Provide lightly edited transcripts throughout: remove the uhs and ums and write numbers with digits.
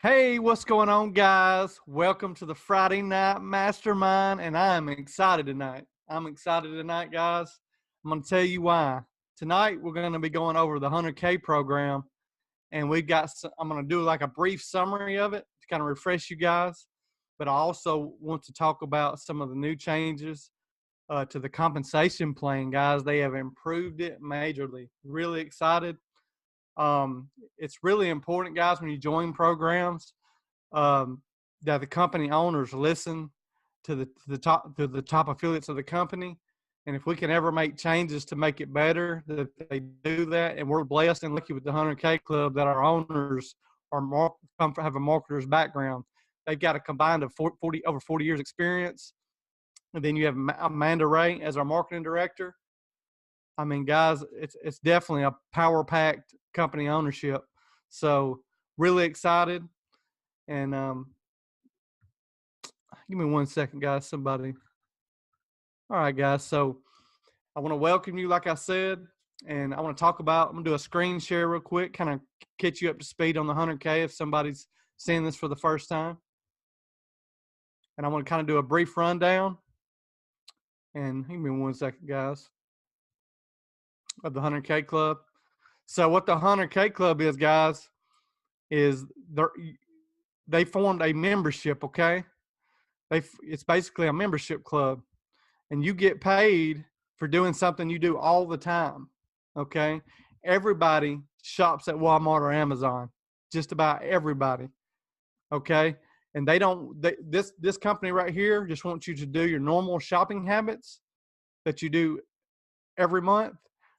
Hey, what's going on, guys? Welcome to the Friday Night Mastermind, and I'm excited tonight. Guys. I'm going to tell you why. Tonight, we're going to be going over the 100K program, and I'm going to do like a brief summary of it to kind of refresh you guys, but I also want to talk about some of the new changes to the compensation plan, guys. They have improved it majorly. Really excited. It's really important, guys, when you join programs, that the company owners listen to the top affiliates of the company, and if we can ever make changes to make it better, that they do that. And we're blessed and lucky with the 100K Club that our owners have a marketer's background. They've got a combined of over 40 years experience, and then you have Amanda Ray as our marketing director. I mean, guys, it's definitely a power-packed company ownership. So really excited. And give me 1 second, guys. Somebody. All right, guys. So I want to welcome you, like I said, and I'm going to do a screen share real quick, kind of get you up to speed on the 100K if somebody's seeing this for the first time. And I want to kind of do a brief rundown. And give me 1 second, guys, of the 100K Club. So what the 100K Club is, guys, is they formed a membership, okay? It's basically a membership club, and you get paid for doing something you do all the time, okay? Everybody shops at Walmart or Amazon, just about everybody, okay? And this company right here just wants you to do your normal shopping habits that you do every month,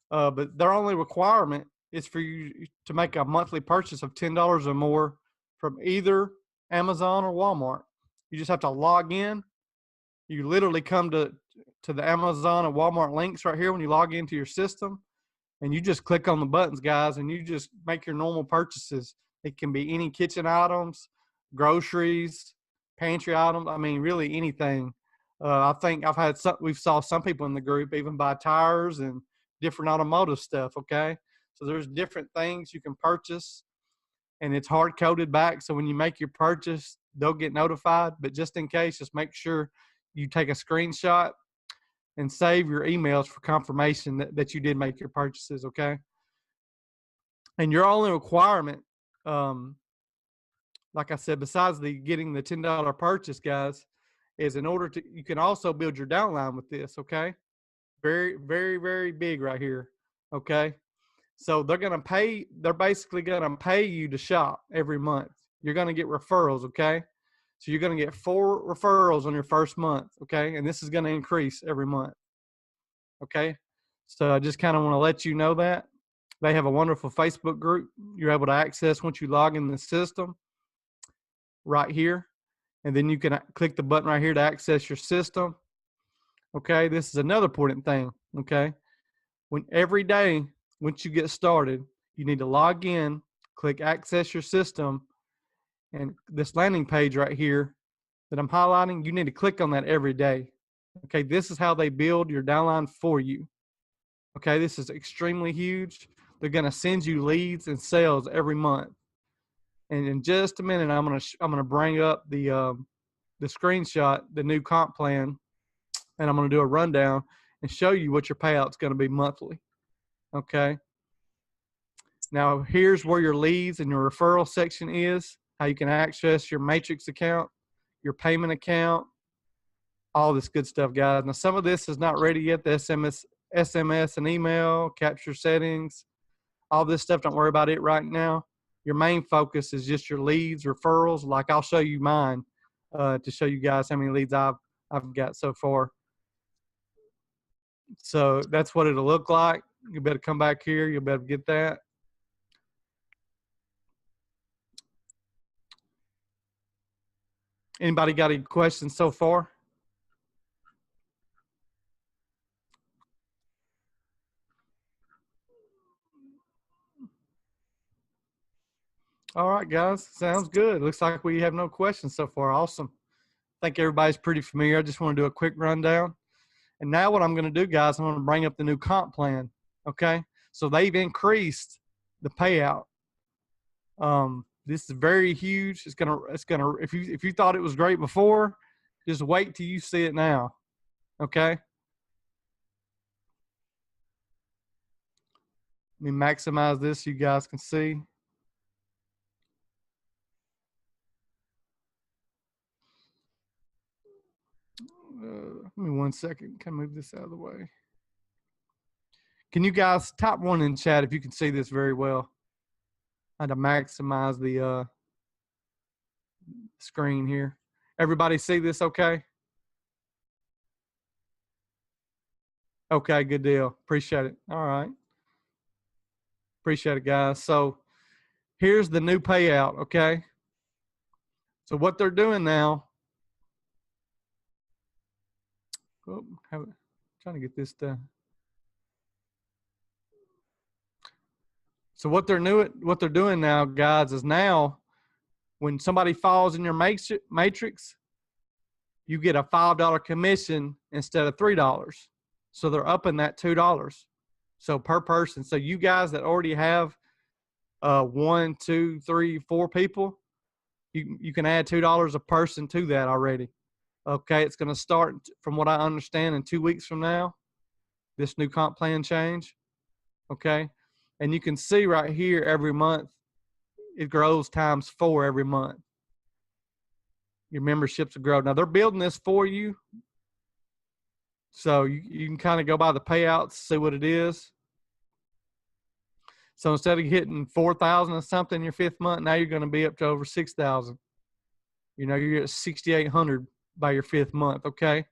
but their only requirement is for you to make a monthly purchase of $10 or more from either Amazon or Walmart. You just have to log in. You literally come to the Amazon and Walmart links right here when you log into your system, and you just click on the buttons, guys, and you just make your normal purchases. It can be any kitchen items, groceries, pantry items. I mean, really anything. I think we've saw some people in the group even buy tires and different automotive stuff, okay? So there's different things you can purchase, and it's hard coded back. So when you make your purchase, they'll get notified. But just in case, just make sure you take a screenshot and save your emails for confirmation that you did make your purchases, okay? And your only requirement, like I said, besides getting the $10 purchase, guys, is you can also build your downline with this, okay? Very, very, very big right here, okay? So they're basically going to pay you to shop every month. You're going to get referrals, okay? So you're going to get 4 referrals on your first month, okay? And this is going to increase every month, okay? So I just kind of want to let you know that. They have a wonderful Facebook group you're able to access once you log in the system right here. And then you can click the button right here to access your system, okay? This is another important thing, okay? Every day, once you get started, you need to log in, click access your system, and this landing page right here that I'm highlighting, you need to click on that every day. Okay, this is how they build your downline for you. Okay, this is extremely huge. They're going to send you leads and sales every month. And in just a minute, I'm gonna bring up the screenshot, the new comp plan, and I'm going to do a rundown and show you what your payout's going to be monthly. Okay. Now, here's where your leads and your referral section is, how you can access your matrix account, your payment account, all this good stuff, guys. Now, some of this is not ready yet, the SMS and email, capture settings, all this stuff. Don't worry about it right now. Your main focus is just your leads, referrals. Like I'll show you mine to show you guys how many leads I've got so far. So that's what it'll look like. You better come back here. You'll better get that. Anybody got any questions so far? All right, guys. Sounds good. Looks like we have no questions so far. Awesome. I think everybody's pretty familiar. I just want to do a quick rundown. And now what I'm going to do, guys, I'm going to bring up the new comp plan. Okay. So they've increased the payout. This is very huge. It's gonna. If you thought it was great before, just wait till you see it now. Okay. Let me maximize this so you guys can see. Give me 1 second. Can I move this out of the way? Can you guys type one in chat if you can see this very well? I had to maximize the screen here. Everybody see this okay? Okay, good deal. Appreciate it. All right. Appreciate it, guys. So here's the new payout, okay? So what they're doing now, trying to get this done. So what they're doing now, guys, is now when somebody falls in your matrix, you get a $5 commission instead of $3. So they're upping that $2. So per person. So you guys that already have 1, 2, 3, 4 people, you can add $2 a person to that already. Okay, it's going to start, from what I understand, in 2 weeks from now, this new comp plan change. Okay, and you can see right here every month, it grows ×4 every month. Your memberships will grow. Now, they're building this for you, so you can kind of go by the payouts, see what it is. So instead of hitting 4,000 or something your 5th month, now you're going to be up to over 6,000. You know, you're at 6,800 by your 5th month, okay?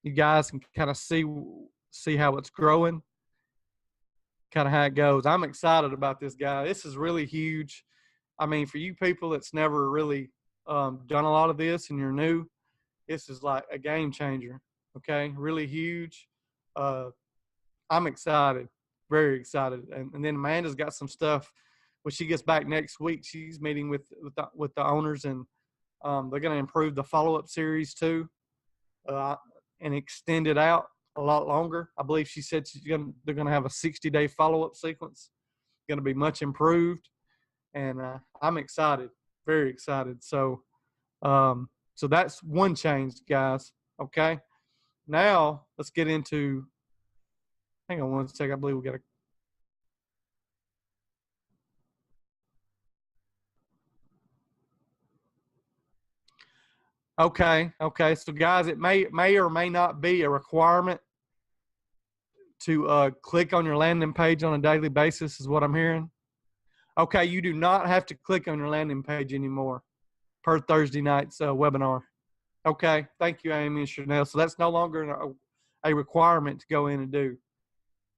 You guys can kind of see how it's growing, kind of how it goes. I'm excited about this, guy. This is really huge. I mean, for you people that's never really done a lot of this and you're new, this is like a game changer, okay? Really huge. I'm excited, very excited. And then Amanda's got some stuff when she gets back next week. She's meeting with the owners, and they're going to improve the follow-up series too, and extend it out a lot longer. I believe she said they're going to have a 60-day follow-up sequence. Going to be much improved, and I'm excited, very excited. So that's one change, guys. Okay, now let's get into. Hang on 1 second. I believe we got a. Okay. So, guys, it may or may not be a requirement to click on your landing page on a daily basis, is what I'm hearing. Okay, you do not have to click on your landing page anymore per Thursday night's webinar. Okay, thank you, Amy and Chanel. So that's no longer a requirement to go in and do.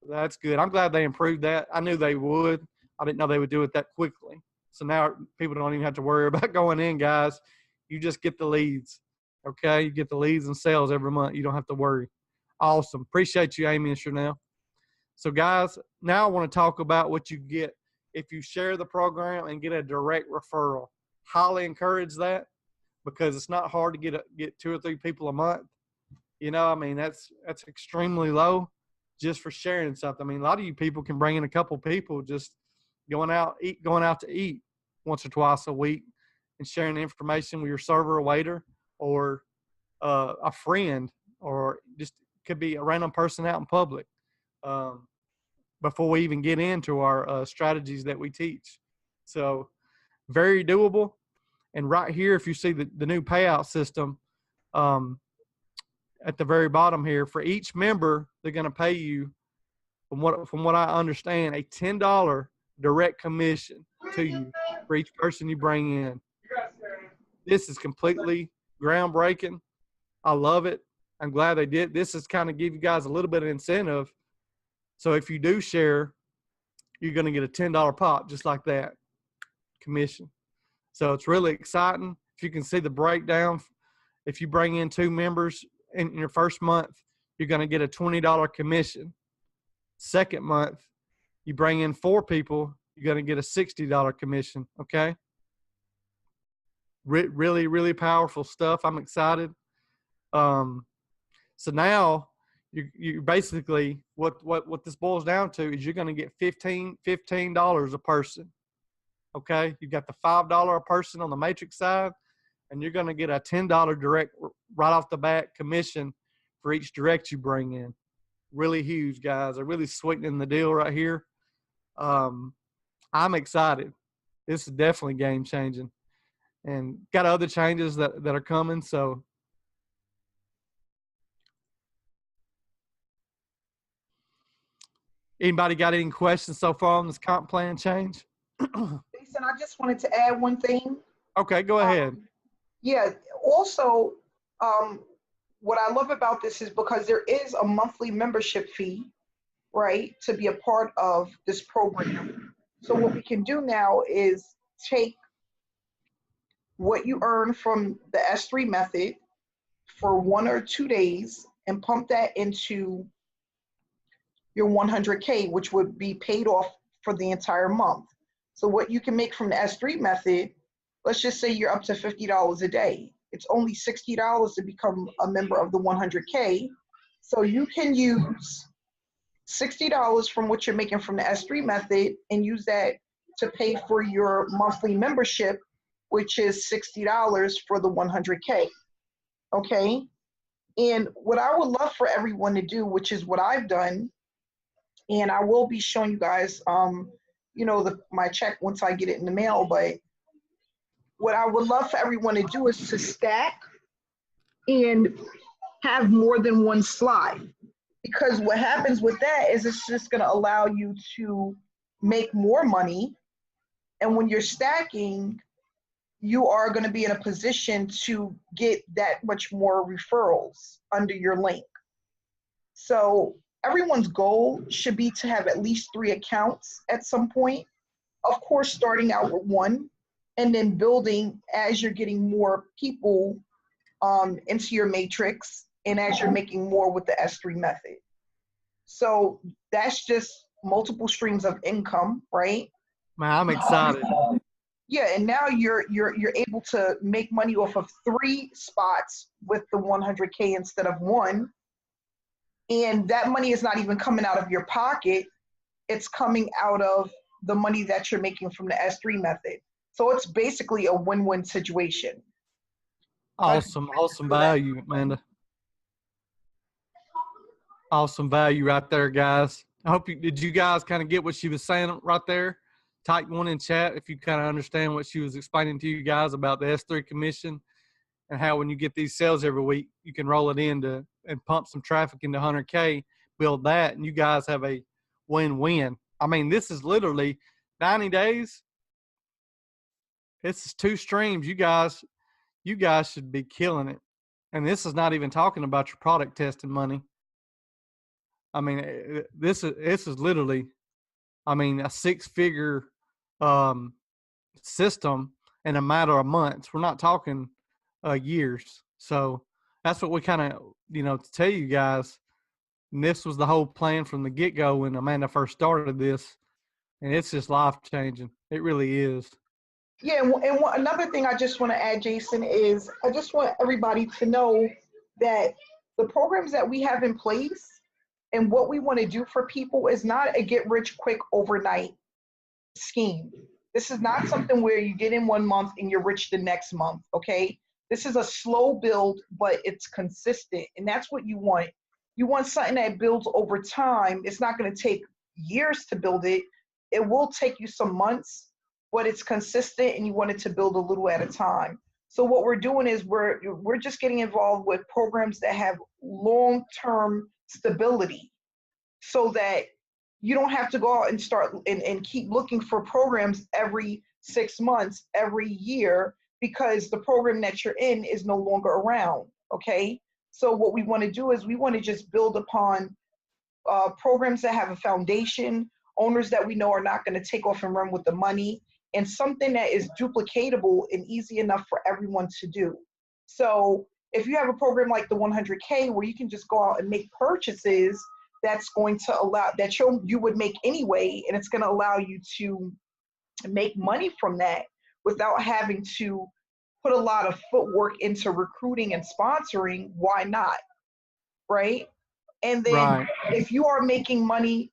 That's good. I'm glad they improved that. I knew they would. I didn't know they would do it that quickly. So now people don't even have to worry about going in, guys. You just get the leads, okay? You get the leads and sales every month. You don't have to worry. Awesome. Appreciate you, Amy and Chanel. So, guys, now I want to talk about what you get if you share the program and get a direct referral. Highly encourage that, because it's not hard to get 2 or 3 people a month. You know, I mean, that's extremely low just for sharing something. I mean, a lot of you people can bring in a couple people just going out to eat once or twice a week and sharing information with your server or waiter, or a friend, or just could be a random person out in public, before we even get into our strategies that we teach. So very doable. And right here, if you see the new payout system, at the very bottom here, for each member, they're going to pay you, from what I understand, a $10 direct commission to you for each person you bring in. This is completely groundbreaking. I love it. I'm glad they did. This is kind of give you guys a little bit of incentive. So if you do share, you're going to get a $10 pop just like that commission. So it's really exciting. If you can see the breakdown, if you bring in 2 members in your first month, you're going to get a $20 commission. Second month, you bring in 4 people, you're going to get a $60 commission. Okay. Really, really powerful stuff. I'm excited. So now you basically, what this boils down to is you're going to get $15 a person. Okay. You've got the $5 a person on the matrix side, and you're going to get a $10 direct right off the bat commission for each direct you bring in. Really huge, guys. They're really sweetening the deal right here. I'm excited. This is definitely game changing, and got other changes that are coming. So anybody got any questions so far on this comp plan change? Jason, I just wanted to add one thing. Okay, go ahead. Yeah, also, what I love about this is because there is a monthly membership fee, right, to be a part of this program. So what we can do now is take what you earn from the S3 method for 1 or 2 days and pump that into your 100K, which would be paid off for the entire month. So what you can make from the S3 method, let's just say you're up to $50 a day. It's only $60 to become a member of the 100K. So you can use $60 from what you're making from the S3 method and use that to pay for your monthly membership, which is $60 for the 100K. Okay. And what I would love for everyone to do, which is what I've done, and I will be showing you guys, my check once I get it in the mail. But what I would love for everyone to do is to stack and have more than one slide. Because what happens with that is it's just going to allow you to make more money. And when you're stacking, you are going to be in a position to get that much more referrals under your link. So everyone's goal should be to have at least 3 accounts at some point. Of course, starting out with 1 and then building as you're getting more people into your matrix and as you're making more with the S3 method. So that's just multiple streams of income, right? Man, I'm excited. Yeah, and now you're able to make money off of 3 spots with the 100K instead of 1. And that money is not even coming out of your pocket. It's coming out of the money that you're making from the S3 method. So it's basically a win-win situation. Awesome value, Amanda. Awesome value right there, guys. I hope did you guys kind of get what she was saying right there? Type 1 in chat if you kind of understand what she was explaining to you guys about the S3 commission and how when you get these sales every week, you can roll it in and pump some traffic into 100K, build that, and you guys have a win-win. I mean, this is literally 90 days. This is 2 streams. You guys should be killing it. And this is not even talking about your product testing money. I mean, this is literally, a 6-figure system in a matter of months. We're not talking years. So that's what we kind of, tell you guys. And this was the whole plan from the get-go when Amanda first started this. And it's just life-changing. It really is. Yeah, and another thing I just want to add, Jason, is I just want everybody to know that the programs that we have in place and what we want to do for people is not a get-rich-quick overnight scheme. This is not something where you get in 1 month and you're rich the next month, okay? This is a slow build, but it's consistent, and that's what you want. You want something that builds over time. It's not going to take years to build it. It will take you some months, but it's consistent, and you want it to build a little at a time. So what we're doing is we're just getting involved with programs that have long-term stability so that you don't have to go out and start and keep looking for programs every 6 months, every year, because the program that you're in is no longer around, okay? So what we want to do is we want to just build upon programs that have a foundation, owners that we know are not going to take off and run with the money, and something that is duplicatable and easy enough for everyone to do. So if you have a program like the 100K where you can just go out and make purchases, that's going to allow that you would make anyway, and it's going to allow you to make money from that without having to put a lot of footwork into recruiting and sponsoring. Why not? Right? And then if you are making money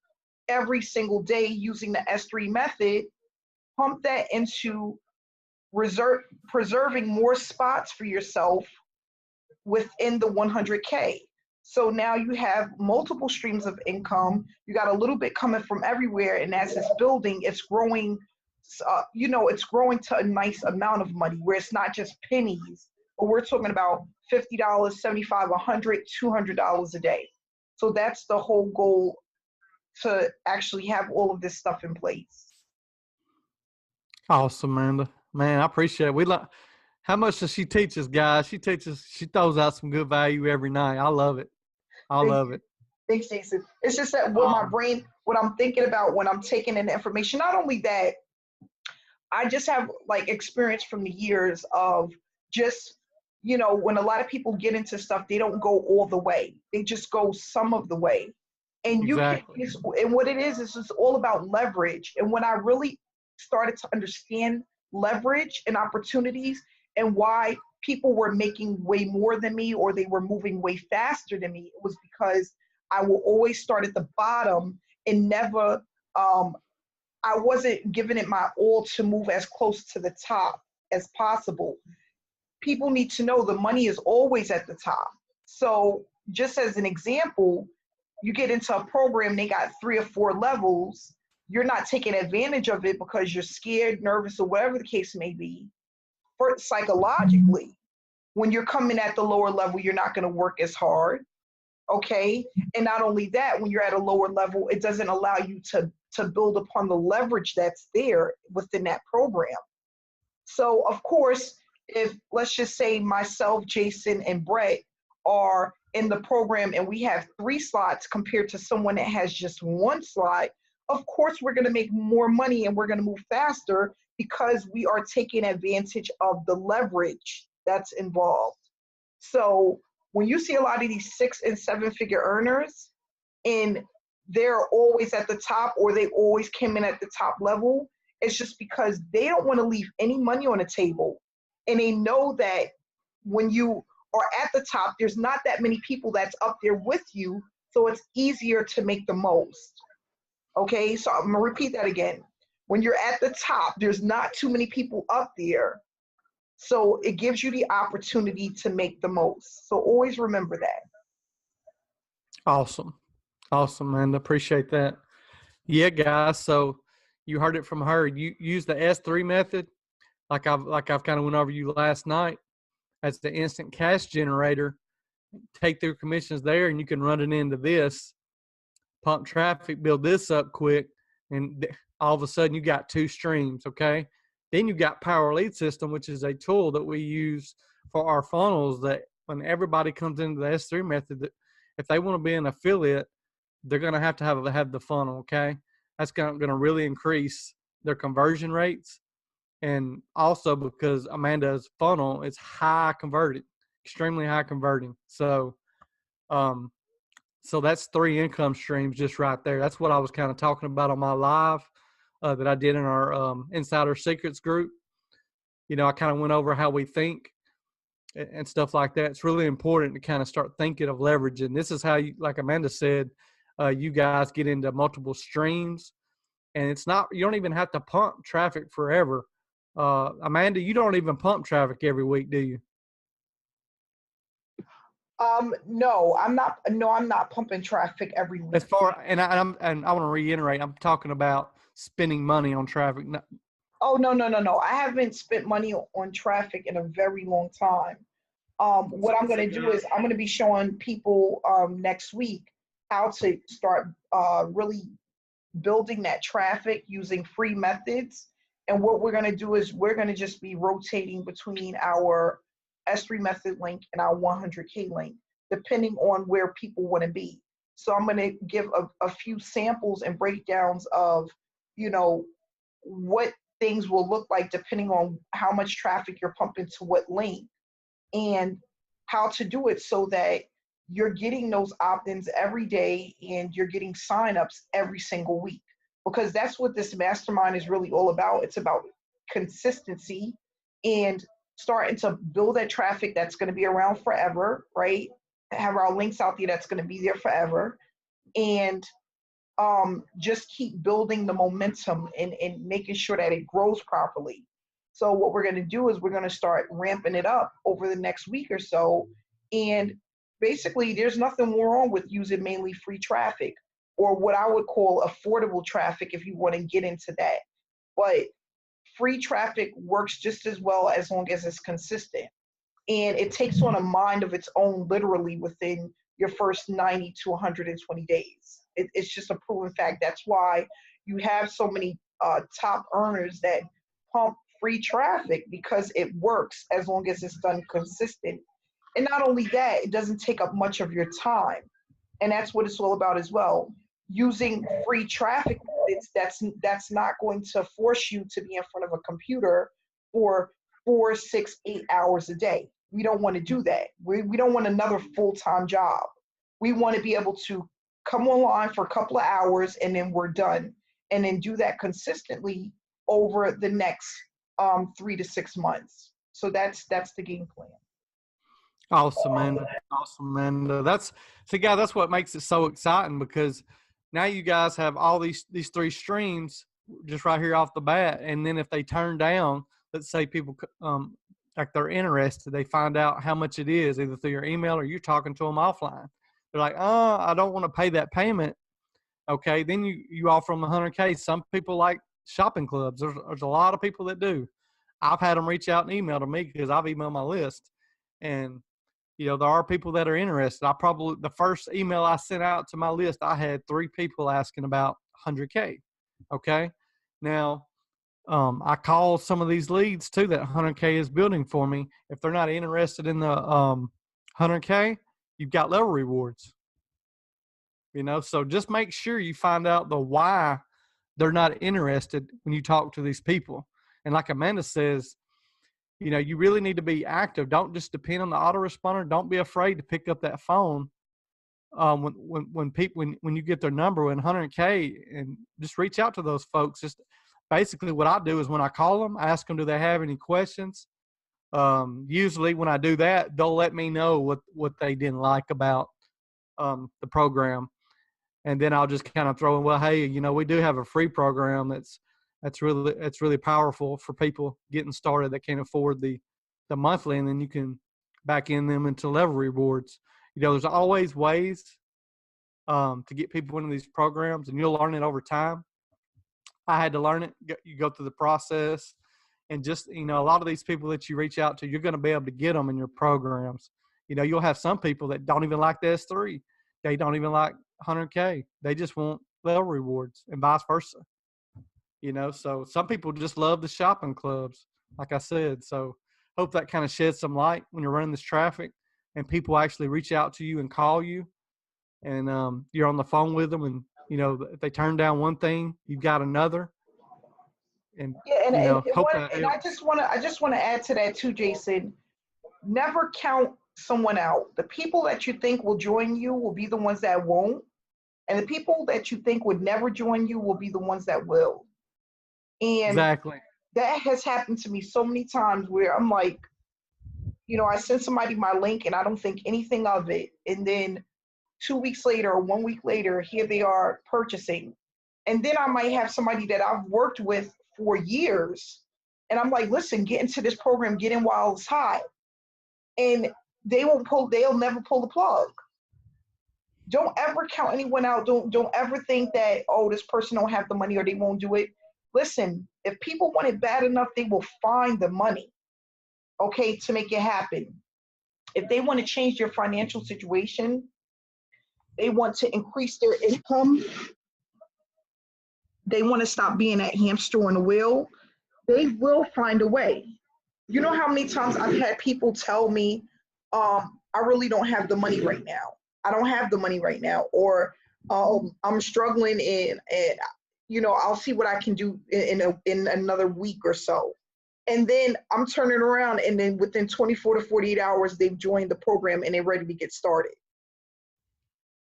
every single day using the S3 method, pump that into preserving more spots for yourself within the 100K. So now you have multiple streams of income. You got a little bit coming from everywhere, and as it's building, it's growing. It's growing to a nice amount of money where it's not just pennies, but we're talking about $50, 75, 100, $200 a day. So that's the whole goal, to actually have all of this stuff in place. Awesome, Amanda. Man, I appreciate it. We like how much does she teach us, guys? She throws out some good value every night. I love it. I Thank love you. it. Thanks, Jason. It's just that Um, what I'm thinking about when I'm taking in the information, not only that, I just have like experience from the years of just, when a lot of people get into stuff, they don't go all the way. They just go some of the way. And exactly. and what it is it's all about leverage. And when I really started to understand leverage and opportunities and why people were making way more than me or they were moving way faster than me, it was because I will always start at the bottom and never I wasn't giving it my all to move as close to the top as possible. People need to know the money is always at the top. So, just as an example, you get into a program, they got 3 or 4 levels. You're not taking advantage of it because you're scared, nervous, or whatever the case may be. For psychologically, when you're coming at the lower level, you're not going to work as hard. Okay. And not only that, when you're at a lower level, it doesn't allow you to build upon the leverage that's there within that program. So of course, if let's just say myself, Jason, and Brett are in the program and we have 3 slots compared to someone that has just 1 slot, of course we're going to make more money and we're going to move faster because we are taking advantage of the leverage that's involved. So when you see a lot of these 6 and 7 figure earners and they're always at the top or they always came in at the top level, it's just because they don't want to leave any money on the table. And they know that when you are at the top, there's not that many people that's up there with you. So it's easier to make the most. Okay, so I'm going to repeat that again. When you're at the top, there's not too many people up there. So it gives you the opportunity to make the most. So always remember that. Awesome. Awesome, man. Appreciate that. Yeah, guys. So you heard it from her. You use the S3 method, like I've kind of went over you last night, as the instant cash generator. Take their commissions there, and you can run it into this, pump traffic, build this up quick, and all of a sudden you got 2 streams. Okay. Then you got Power Lead System, which is a tool that we use for our funnels. That when everybody comes into the S3 method, that if they want to be an affiliate, they're going to have the funnel. Okay. That's going to really increase their conversion rates. And also because Amanda's funnel is high converted, extremely high converting. Um, so that's 3 income streams just right there. That's what I was kind of talking about on my live that I did in our Insider Secrets group. I kind of went over how we think and stuff like that. It's really important to kind of start thinking of leverage. And this is how you, like Amanda said, you guys get into multiple streams. And it's not, you don't even have to pump traffic forever. Amanda, you don't even pump traffic every week, do you? No, I'm not. No, I'm not pumping traffic every As week. far and I want to reiterate, I'm talking about spending money on traffic. Oh, no, no, no, no. I haven't spent money on traffic in a very long time. What I'm going to do is I'm going to be showing people next week how to start really building that traffic using free methods. And what we're going to do is we're going to just be rotating between our S3 method link and our 100K link, depending on where people want to be. So I'm going to give a few samples and breakdowns of, what things will look like depending on how much traffic you're pumping to what link and how to do it so that you're getting those opt-ins every day and you're getting signups every single week, because that's what this mastermind is really all about. It's about consistency and starting to build that traffic that's going to be around forever, right? Have our links out there that's going to be there forever, and just keep building the momentum and making sure that it grows properly. So what we're going to do is we're going to start ramping it up over the next week or so. And basically, there's nothing wrong with using mainly free traffic or what I would call affordable traffic if you want to get into that. But free traffic works just as well as long as it's consistent. And it takes on a mind of its own literally within your first 90 to 120 days. It's just a proven fact. That's why you have so many top earners that pump free traffic, because it works as long as it's done consistent. And not only that, it doesn't take up much of your time. And that's what it's all about as well. Using free traffic, that's not going to force you to be in front of a computer for 4, 6, 8 hours a day. We don't want to do that. We don't want another full-time job. We want to be able to come online for a couple of hours and then we're done. And then do that consistently over the next 3 to 6 months. So that's the game plan. Awesome, man. Awesome, man. That's what makes it so exciting, because now you guys have all these 3 streams just right here off the bat. And then if they turn down, let's say people like they're interested, they find out how much it is either through your email or you're talking to them offline. They're like, oh, I don't want to pay that payment. Okay, then you offer them 100K. Some people like shopping clubs. There's a lot of people that do. I've had them reach out and email to me because I've emailed my list. And there are people that are interested. The first email I sent out to my list, I had 3 people asking about 100K. Okay. Now, I call some of these leads too that 100K is building for me. If they're not interested in the 100K, you've got level rewards. So just make sure you find out the why they're not interested when you talk to these people. And like Amanda says, you really need to be active. Don't just depend on the autoresponder. Don't be afraid to pick up that phone when you get their number in 100K, and just reach out to those folks. Just basically what I do is when I call them, I ask them, do they have any questions? Usually when I do that, they'll let me know what they didn't like about the program. And then I'll just kind of throw in, well, hey, we do have a free program that's really powerful for people getting started that can't afford the monthly, and then you can back in them into level rewards. There's always ways to get people into these programs, and you'll learn it over time. I had to learn it. You go through the process, and just, a lot of these people that you reach out to, you're going to be able to get them in your programs. You'll have some people that don't even like the S3. They don't even like 100K. They just want level rewards, and vice versa. So some people just love the shopping clubs, like I said. So hope that kind of sheds some light when you're running this traffic and people actually reach out to you and call you, and you're on the phone with them, and if they turn down one thing, you've got another. And yeah, hope that and I just want to add to that too, Jason. Never count someone out. The people that you think will join you will be the ones that won't, and the people that you think would never join you will be the ones that will. And exactly. That has happened to me so many times where I'm like, I send somebody my link and I don't think anything of it. And then 2 weeks later or 1 week later, here they are purchasing. And then I might have somebody that I've worked with for years. And I'm like, listen, get into this program, get in while it's hot. And they'll never pull the plug. Don't ever count anyone out. Don't ever think that, oh, this person don't have the money or they won't do it. Listen, if people want it bad enough, they will find the money, okay, to make it happen. If they want to change their financial situation, they want to increase their income, they want to stop being that hamster on the wheel, they will find a way. You know how many times I've had people tell me, I really don't have the money right now. I don't have the money right now. Or I'm struggling and I'll see what I can do in another week or so. And then I'm turning around, and then within 24 to 48 hours, they've joined the program and they're ready to get started.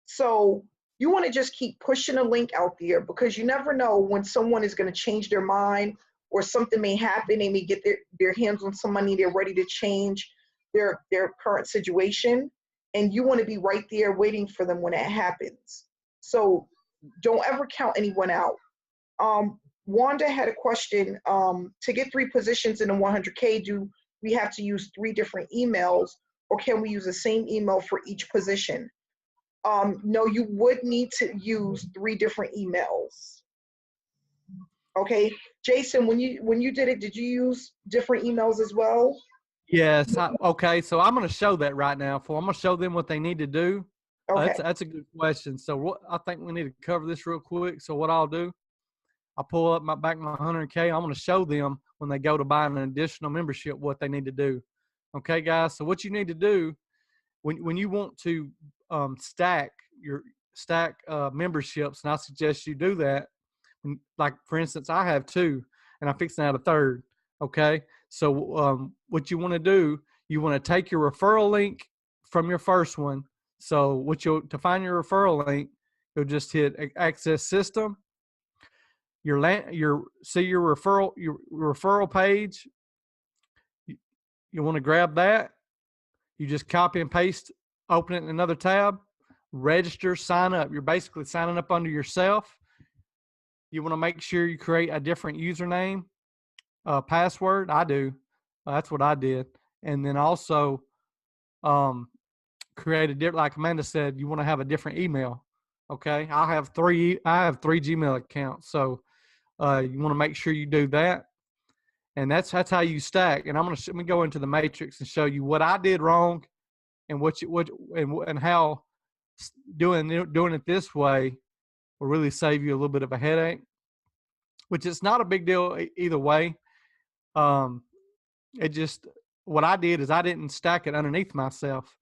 So you want to just keep pushing a link out there, because you never know when someone is going to change their mind, or something may happen. They may get their hands on some money. They're ready to change their current situation. And you want to be right there waiting for them when that happens. So don't ever count anyone out. Wanda had a question. To get 3 positions in the 100K, do we have to use 3 different emails, or can we use the same email for each position? No, you would need to use 3 different emails. Okay, Jason, when you did it, did you use different emails as well? Yes. Okay. So I'm going to show that right now. I'm going to show them what they need to do. Okay. That's a good question. So what I think we need to cover this real quick. So what I'll do, I'll pull up my 100K. I'm going to show them when they go to buy an additional membership what they need to do. Okay, guys. So what you need to do when you want to stack memberships, and I suggest you do that. Like for instance, I have 2, and I'm fixing out a 3rd. Okay, so what you want to do, you want to take your referral link from your first one. So to find your referral link, you'll just hit Access System. Your referral page. You want to grab that. You just copy and paste, open it in another tab, register, sign up. You're basically signing up under yourself. You want to make sure you create a different username, password. I do. That's what I did. And then also create a different, like Amanda said, you want to have a different email. Okay. I have three Gmail accounts. So you want to make sure you do that. And that's how you stack. And let me go into the matrix and show you what I did wrong and and how doing it this way will really save you a little bit of a headache, which is not a big deal either way. It just, what I did is I didn't stack it underneath myself.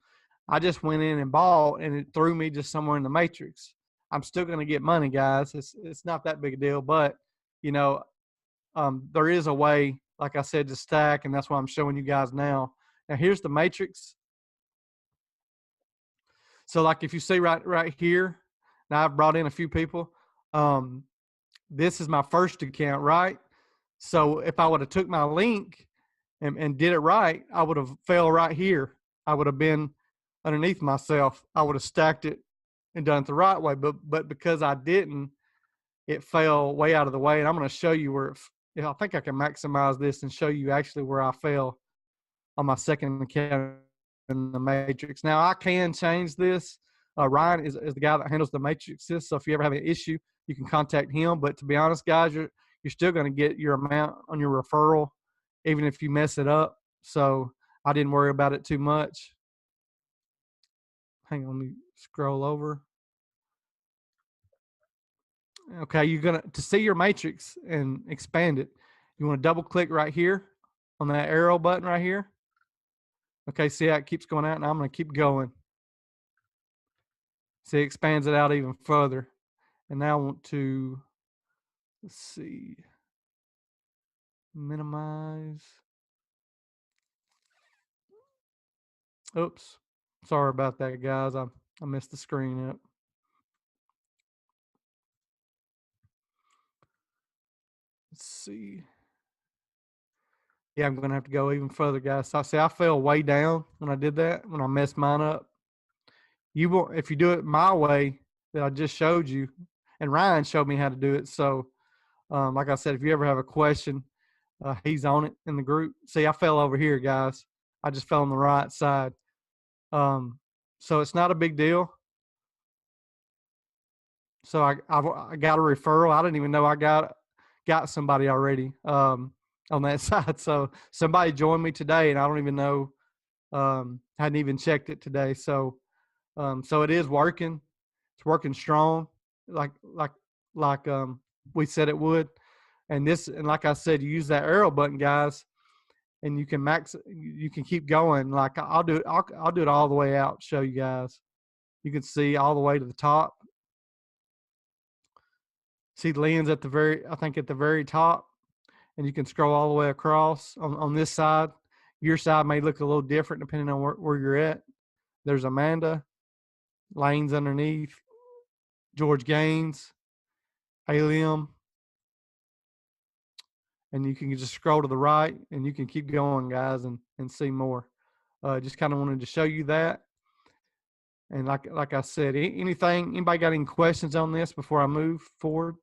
I just went in and bought, and it threw me just somewhere in the matrix. I'm still going to get money, guys. It's not that big a deal, but you know, there is a way, like I said, to stack, and that's what I'm showing you guys now. Now here's the matrix. So like if you see right here, now I've brought in a few people. This is my first account, right? So if I would have took my link and did it right, I would have fell right here. I would have been underneath myself. I would have stacked it and done it the right way. But because I didn't, it fell way out of the way. And I'm going to show you where I think I can maximize this and show you actually where I fell on my second account in the matrix. Now I can change this. Ryan is the guy that handles the matrices. So if you ever have an issue, you can contact him. But to be honest, guys, you're still going to get your amount on your referral, even if you mess it up. So I didn't worry about it too much. Hang on, let me scroll over. Okay, you're going to see your matrix and expand it. You want to double click right here on that arrow button right here. Okay, see how it keeps going out, and I'm going to keep going. See, it expands it out even further. And now I want to, let's see, minimize. Oops. Sorry about that, guys. I messed the screen up. Let's see. Yeah, I'm going to have to go even further, guys. So I see I fell way down when I did that, when I messed mine up. You won't, if you do it my way that I just showed you, and Ryan showed me how to do it. So, like I said, if you ever have a question, he's on it in the group. See, I fell over here, guys. I just fell on the right side. So it's not a big deal. So I got a referral. I didn't even know I got somebody already on that side. So somebody joined me today, and I don't even know. Hadn't even checked it today. So so it is working. It's working strong, like we said it would. And like I said, you use that arrow button, guys, and you can keep going. Like I'll do it all the way out. Show you guys. You can see all the way to the top. See Lynn's at the very top, and you can scroll all the way across on this side. Your side may look a little different depending on where you're at. There's Amanda, Lane's underneath, George Gaines, Alium, and you can just scroll to the right, and you can keep going, guys, and see more. Just kind of wanted to show you that. And like I said, anybody got any questions on this before I move forward?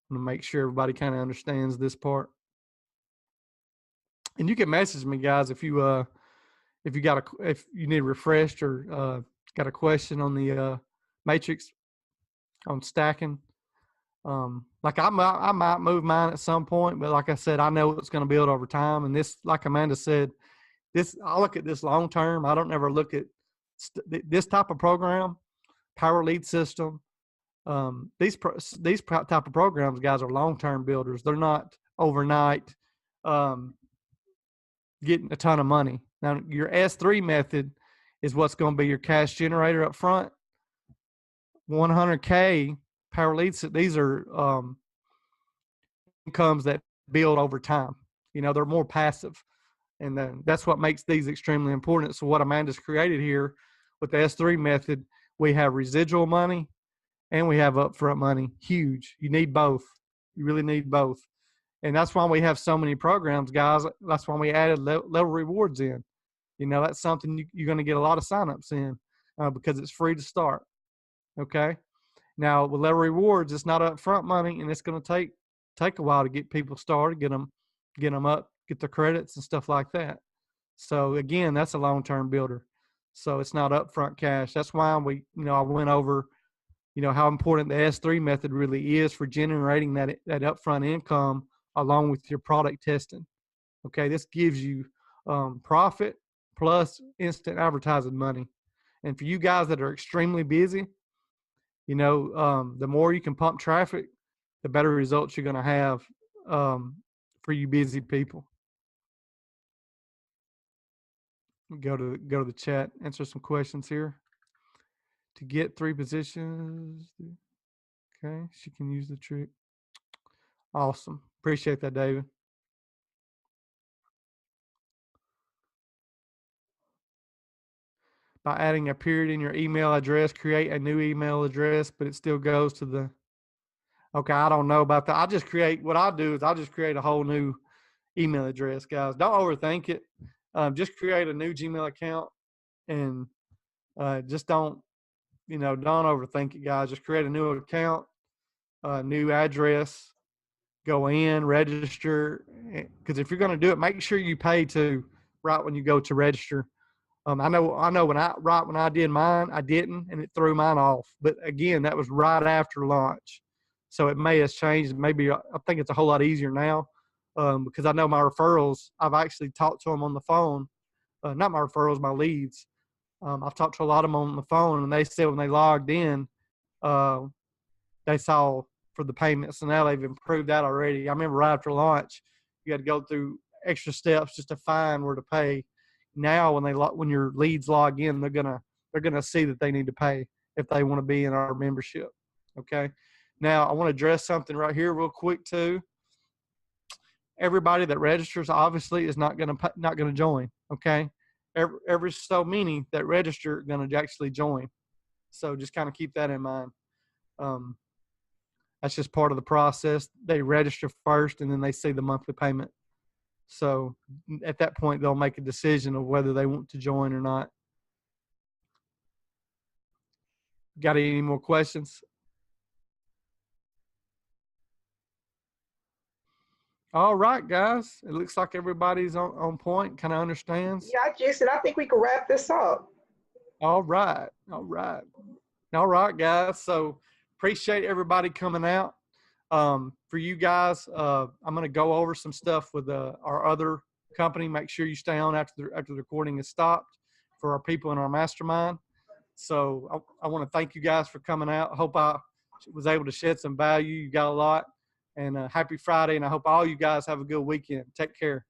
I'm gonna make sure everybody kind of understands this part. And you can message me, guys, if you if you need refreshed or got a question on the matrix on stacking. Like I might move mine at some point, but like I said, I know it's going to build over time. And this, like Amanda said, I look at this long term. I don't ever look at this type of program, power lead system. These type of programs, guys, are long term builders. They're not overnight getting a ton of money. Now, your S3 method is what's going to be your cash generator up front. 100K power leads. These are incomes that build over time. They're more passive. And then that's what makes these extremely important. So what Amanda's created here with the S3 method, we have residual money and we have upfront money. Huge. You need both. You really need both. And that's why we have so many programs, guys. That's why we added level rewards in. That's something you're going to get a lot of signups in because it's free to start. Okay. Now with level rewards, it's not upfront money, and it's going to take a while to get people started, get them up, get the credits and stuff like that. So again, that's a long-term builder. So it's not upfront cash. That's why I went over, how important the S3 method really is for generating that upfront income along with your product testing. Okay, this gives you profit plus instant advertising money. And for you guys that are extremely busy, the more you can pump traffic, the better results you're going to have for you busy people. Go to the chat, answer some questions here. To get 3 positions, okay, she can use the trick. Awesome. Appreciate that, David. By adding a period in your email address, create a new email address, but it still goes to the. Okay, I don't know about that. What I do is I just create a whole new email address, guys. Don't overthink it. Just create a new Gmail account and just don't overthink it, guys. Just create a new account, new address, go in, register. Because if you're going to do it, make sure you pay to right when you go to register. I know when I did mine, I didn't, and it threw mine off. But again, that was right after launch. So it may have changed. Maybe I think it's a whole lot easier now because I know my referrals, I've actually talked to them on the phone. Not my referrals, my leads. I've talked to a lot of them on the phone, and they said when they logged in, they saw for the payments. So now they've improved that already. I remember right after launch, you had to go through extra steps just to find where to pay. Now, when your leads log in, they're gonna see that they need to pay if they want to be in our membership. Okay. Now, I want to address something right here real quick too. Everybody that registers obviously is not gonna join. Okay. Every so many that register are gonna actually join. So just kind of keep that in mind. That's just part of the process. They register first, and then they see the monthly payment. So at that point, they'll make a decision of whether they want to join or not. Got any more questions? All right, guys. It looks like everybody's on point, kind of understands. Yeah, Jason, I think we can wrap this up. All right. All right, guys. So appreciate everybody coming out. For you guys, I'm going to go over some stuff with our other company. Make sure you stay on after the recording is stopped for our people in our mastermind. So I want to thank you guys for coming out. I hope I was able to shed some value. You got a lot. And happy Friday, and I hope all you guys have a good weekend. Take care.